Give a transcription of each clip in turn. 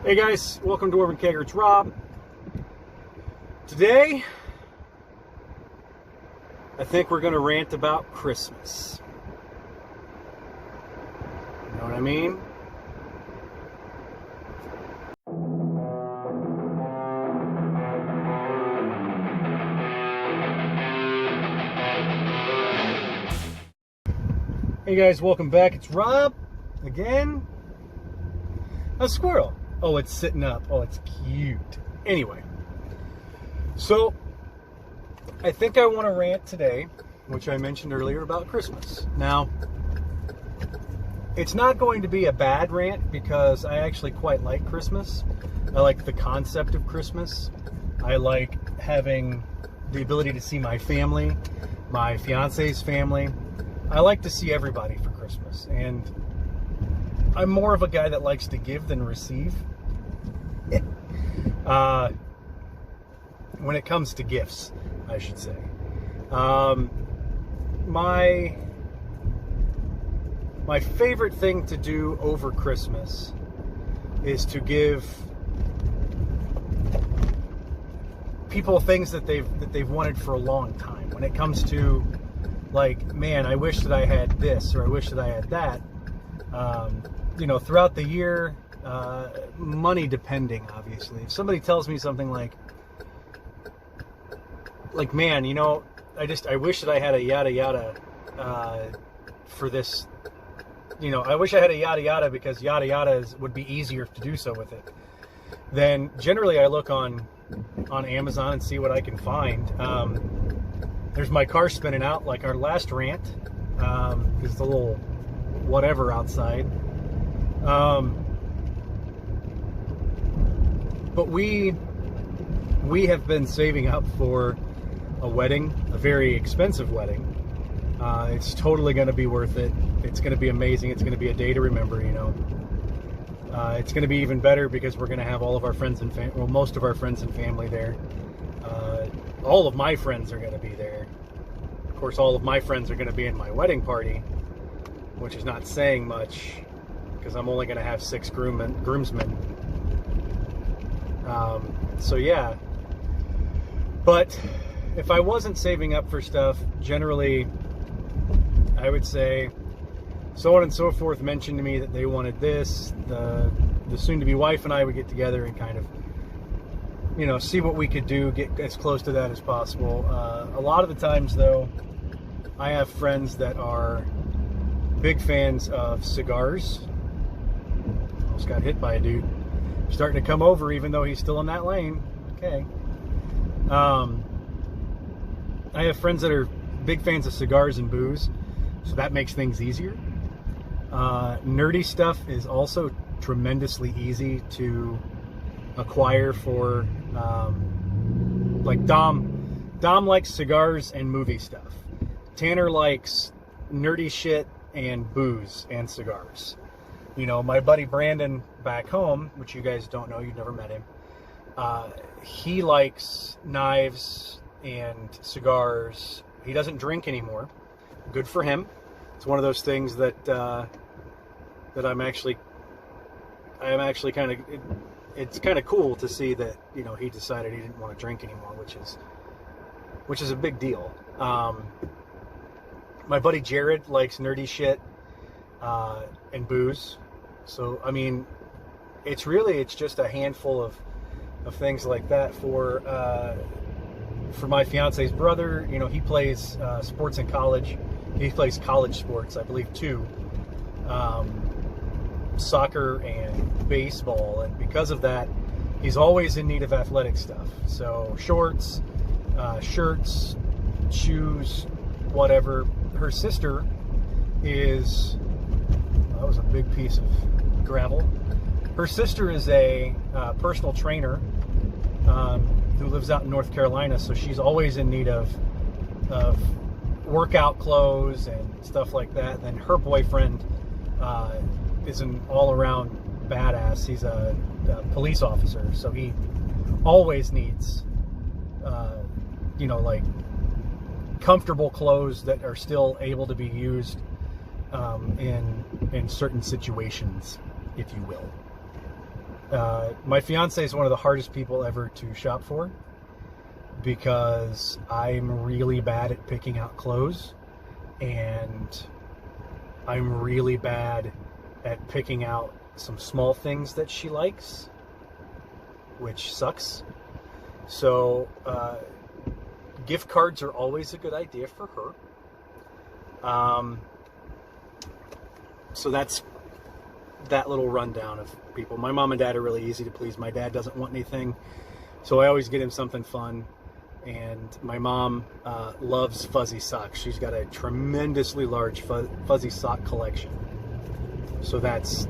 Hey guys, welcome to Urban Kegger. It's Rob. Today, I think we're going to rant about Christmas. You know what I mean? Hey guys, welcome back. It's Rob again. A squirrel. Oh, it's sitting up. Oh, it's cute. Anyway, so I think I want to rant today, which I mentioned earlier, about Christmas. Now, it's not going to be a bad rant because I actually quite like Christmas. I like the concept of Christmas. I like having the ability to see my family, my fiance's family. I like to see everybody for Christmas. And I'm more of a guy that likes to give than receive. When it comes to gifts, I should say. My favorite thing to do over Christmas is to give people things that they've wanted for a long time. When it comes to, like, man, I wish that I had this, or I wish that I had that. Throughout the year, money depending, obviously. If somebody tells me something like, man, I wish that I had a yada yada for this. I wish I had a yada yada because yada yada would be easier to do so with it. Then generally I look on Amazon and see what I can find. There's my car spinning out, like our last rant. There's a little whatever outside. But we have been saving up for a wedding, a very expensive wedding. It's totally going to be worth it. It's going to be amazing. It's going to be a day to remember, It's going to be even better because we're going to have all of our friends and most of our friends and family there. All of my friends are going to be there. Of course, all of my friends are going to be in my wedding party, which is not saying much because I'm only going to have 6 groomsmen. So yeah. But if I wasn't saving up for stuff, generally, I would say so on and so forth mentioned to me that they wanted this. The soon-to-be wife and I would get together and kind of, see what we could do, get as close to that as possible. A lot of the times, though, I have friends that are big fans of cigars. Almost got hit by a dude. Starting to come over even though he's still in that lane. Okay. I have friends that are big fans of cigars and booze, so that makes things easier. Nerdy stuff is also tremendously easy to acquire for, like Dom likes cigars and movie stuff. Tanner likes nerdy shit and booze and cigars. My buddy Brandon back home, which you guys don't know, you've never met him, he likes knives and cigars. He doesn't drink anymore. Good for him. It's one of those things that I'm actually kind of, it's kind of cool to see that, he decided he didn't want to drink anymore, which is a big deal. My buddy Jared likes nerdy shit and booze. So, it's just a handful of things like that for my fiance's brother. He plays sports in college. He plays college sports, I believe, too. Soccer and baseball. And because of that, he's always in need of athletic stuff. So shorts, shirts, shoes, whatever. Her sister is... that was a big piece of gravel. Her sister is a personal trainer who lives out in North Carolina, so she's always in need of workout clothes and stuff like that. And then her boyfriend is an all-around badass. He's a police officer, so he always needs, like comfortable clothes that are still able to be used in certain situations, if you will. My fiance is one of the hardest people ever to shop for because I'm really bad at picking out clothes, and I'm really bad at picking out some small things that she likes, which sucks. So gift cards are always a good idea for her. So that's that little rundown of people. My mom and dad are really easy to please. My dad doesn't want anything, so I always get him something fun. And my mom loves fuzzy socks. She's got a tremendously large fuzzy sock collection. So that's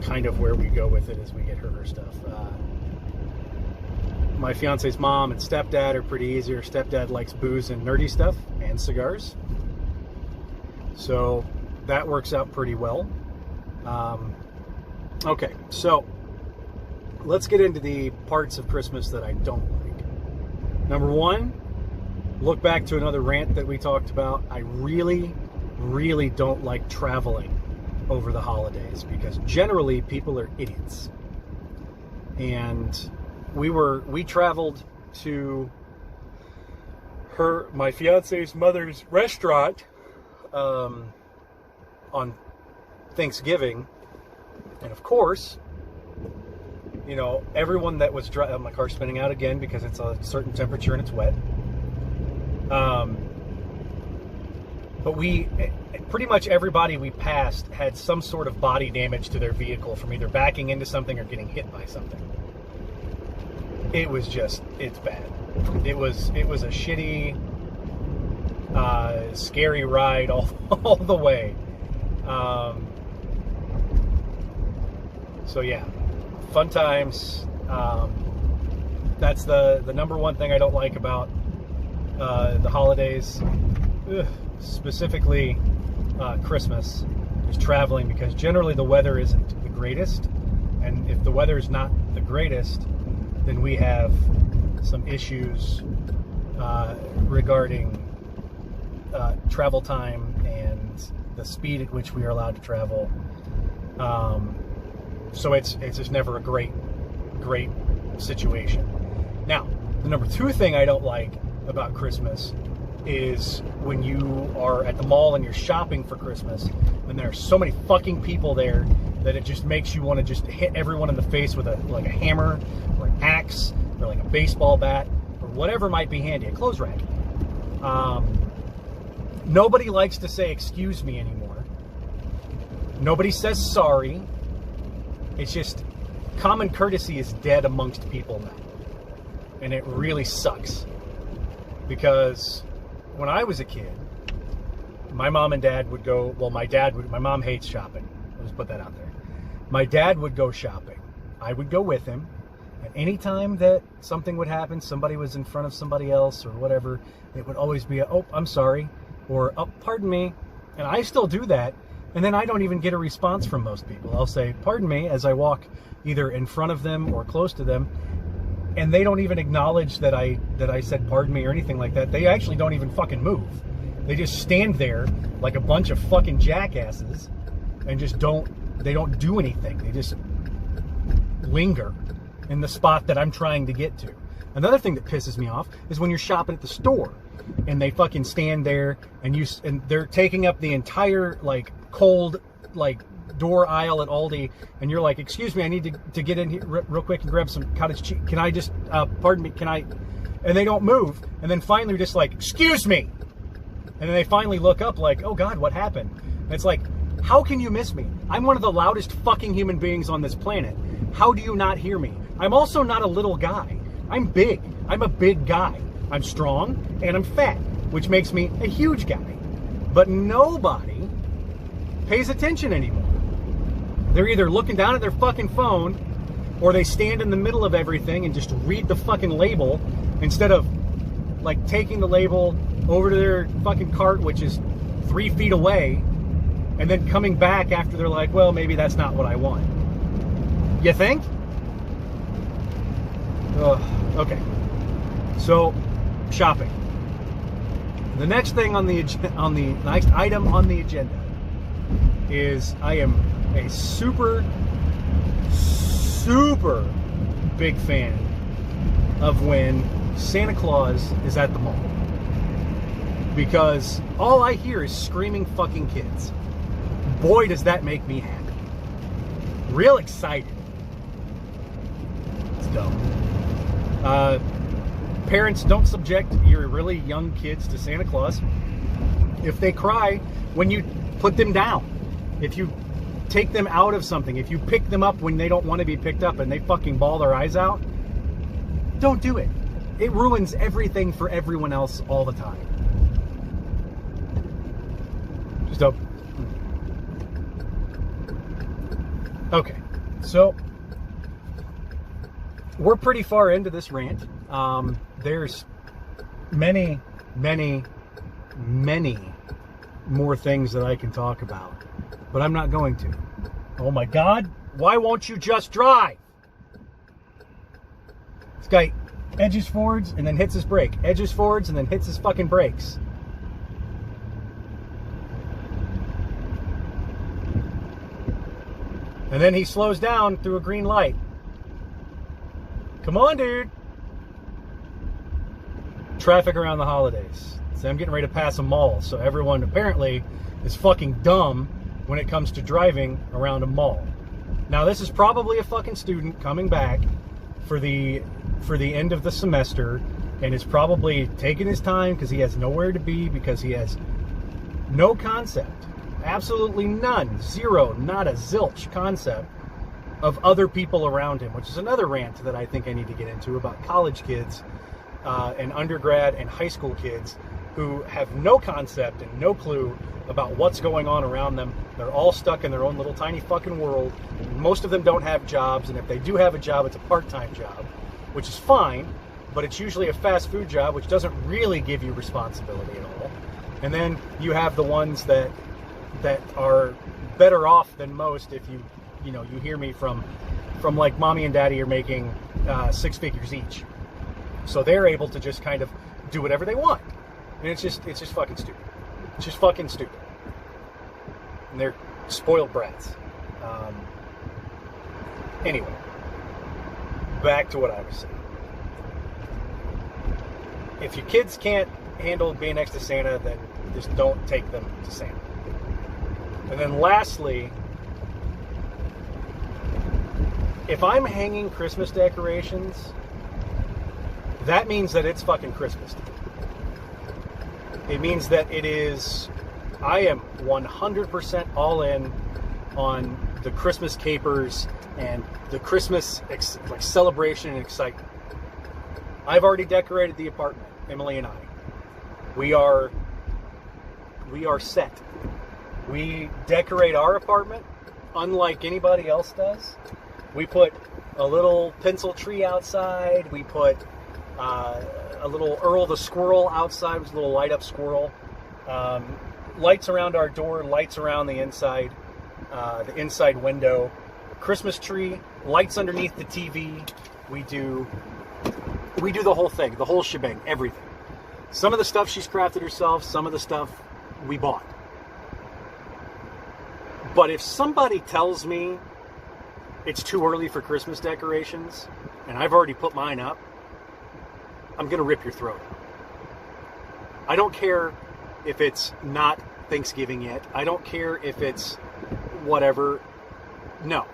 kind of where we go with it as we get her stuff. My fiance's mom and stepdad are pretty easy. Her stepdad likes booze and nerdy stuff and cigars. So that works out pretty well. Okay, so let's get into the parts of Christmas that I don't like. Number one, look back to another rant that we talked about. I really, really don't like traveling over the holidays because generally people are idiots. And we traveled to my fiance's mother's restaurant on Thanksgiving, and of course, you know, everyone that was driving, my car's spinning out again because it's a certain temperature and it's wet. But pretty much everybody we passed had some sort of body damage to their vehicle from either backing into something or getting hit by something. It's bad. It was a shitty, scary ride all the way. So yeah, fun times. That's the number one thing I don't like about the holidays, specifically Christmas, is traveling, because generally the weather isn't the greatest, and if the weather is not the greatest, then we have some issues regarding travel time and the speed at which we are allowed to travel. So it's just never a great situation. Now, the number two thing I don't like about Christmas is when you are at the mall and you're shopping for Christmas, and there are so many fucking people there that it just makes you want to just hit everyone in the face with a hammer or an axe or like a baseball bat or whatever might be handy, a clothes rack. Nobody likes to say excuse me anymore. Nobody says sorry. It's just common courtesy is dead amongst people now. And it really sucks. Because when I was a kid, my mom and dad would go, well, my mom hates shopping. Let's put that out there. My dad would go shopping. I would go with him. And anytime that something would happen, somebody was in front of somebody else or whatever, it would always be, oh, I'm sorry, or, oh, pardon me. And I still do that. And then I don't even get a response from most people. I'll say, pardon me, as I walk either in front of them or close to them. And they don't even acknowledge that I said pardon me or anything like that. They actually don't even fucking move. They just stand there like a bunch of fucking jackasses and just don't do anything. They just linger in the spot that I'm trying to get to. Another thing that pisses me off is when you're shopping at the store and they fucking stand there and they're taking up the entire cold door aisle at Aldi, and you're like, excuse me, I need to get in here real quick and grab some cottage cheese. Can I just, pardon me, can I? And they don't move. And then finally just like, excuse me. And then they finally look up like, oh God, what happened? And it's like, how can you miss me? I'm one of the loudest fucking human beings on this planet. How do you not hear me? I'm also not a little guy. I'm big. I'm a big guy. I'm strong and I'm fat, which makes me a huge guy. But nobody pays attention anymore. They're either looking down at their fucking phone or they stand in the middle of everything and just read the fucking label instead of taking the label over to their fucking cart, which is 3 feet away, and then coming back after they're like, well, maybe that's not what I want. You think? Okay. So, shopping. The next thing on the next item on the agenda is I am a super super big fan of when Santa Claus is at the mall. Because all I hear is screaming fucking kids. Boy, does that make me happy. Real excited. It's dumb. Parents, don't subject your really young kids to Santa Claus. If they cry, when you put them down, if you take them out of something, if you pick them up when they don't want to be picked up and they fucking bawl their eyes out, don't do it. It ruins everything for everyone else all the time. Just don't. Okay, so we're pretty far into this rant. There's many more things that I can talk about, but I'm not going to. Oh my God, why won't you just drive? This guy edges forwards and then hits his brake, edges forwards and then hits his fucking brakes. And then he slows down through a green light. Come on, dude. Traffic around the holidays. So I'm getting ready to pass a mall, so everyone apparently is fucking dumb when it comes to driving around a mall. Now, this is probably a fucking student coming back for the end of the semester, and is probably taking his time because he has nowhere to be, because he has no concept, absolutely none, zero, not a zilch concept of other people around him, which is another rant that I think I need to get into about college kids and undergrad and high school kids who have no concept and no clue about what's going on around them. They're all stuck in their own little tiny fucking world. Most of them don't have jobs, and if they do have a job, it's a part-time job, which is fine, but it's usually a fast food job, which doesn't really give you responsibility at all. And then you have the ones that are better off than most. If you hear me from like mommy and daddy are making 6 figures each, so they're able to just kind of do whatever they want, and it's just fucking stupid. It's just fucking stupid, and they're spoiled brats. Anyway, back to what I was saying. If your kids can't handle being next to Santa, then just don't take them to Santa. And then lastly, if I'm hanging Christmas decorations, that means that it's fucking Christmas. It means that I am 100% all in on the Christmas capers and the Christmas celebration and excitement. I've already decorated the apartment, Emily and I. We are set. We decorate our apartment unlike anybody else does. We put a little pencil tree outside. We put a little Earl the squirrel outside, which is a little light up squirrel. Lights around our door, lights around the inside window. Christmas tree, lights underneath the TV. We do the whole thing, the whole shebang, everything. Some of the stuff she's crafted herself, some of the stuff we bought. But if somebody tells me it's too early for Christmas decorations, and I've already put mine up, I'm going to rip your throat. I don't care if it's not Thanksgiving yet. I don't care if it's whatever. No.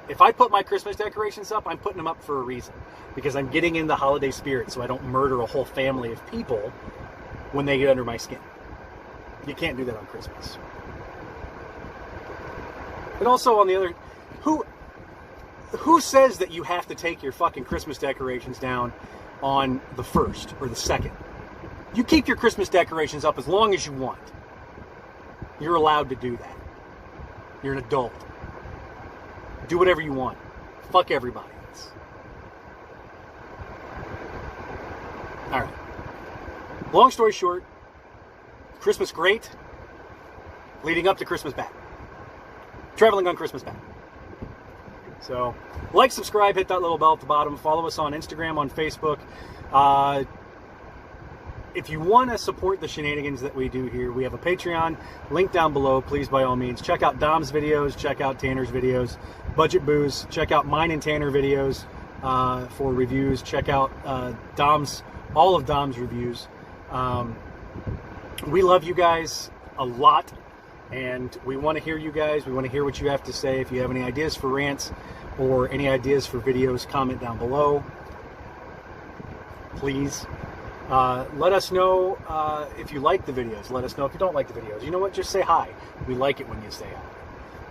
If I put my Christmas decorations up, I'm putting them up for a reason. Because I'm getting in the holiday spirit so I don't murder a whole family of people when they get under my skin. You can't do that on Christmas. And also on the other, who says that you have to take your fucking Christmas decorations down on the 1st or the 2nd? You keep your Christmas decorations up as long as you want. You're allowed to do that. You're an adult. Do whatever you want. Fuck everybody else. Alright. Long story short, Christmas great, leading up to Christmas bad. Traveling on Christmas bad. So, like, subscribe, hit that little bell at the bottom. Follow us on Instagram, on Facebook. If you want to support the shenanigans that we do here, we have a Patreon, link down below. Please, by all means, check out Dom's videos, check out Tanner's videos. Budget Booze. Check out mine and Tanner videos for reviews. Check out all of Dom's reviews. We love you guys a lot, and we want to hear you guys. We want to hear what you have to say. If you have any ideas for rants or any ideas for videos, comment down below. Please. Let us know if you like the videos. Let us know if you don't like the videos. You know what? Just say hi. We like it when you say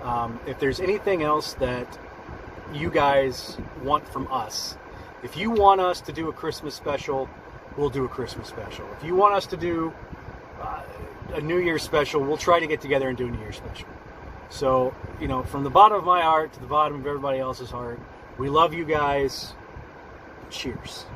hi. If there's anything else that you guys want from us, if you want us to do a Christmas special, we'll do a Christmas special. If you want us to do a New Year's special, we'll try to get together and do a New Year's special. So, you know, from the bottom of my heart to the bottom of everybody else's heart, we love you guys. Cheers.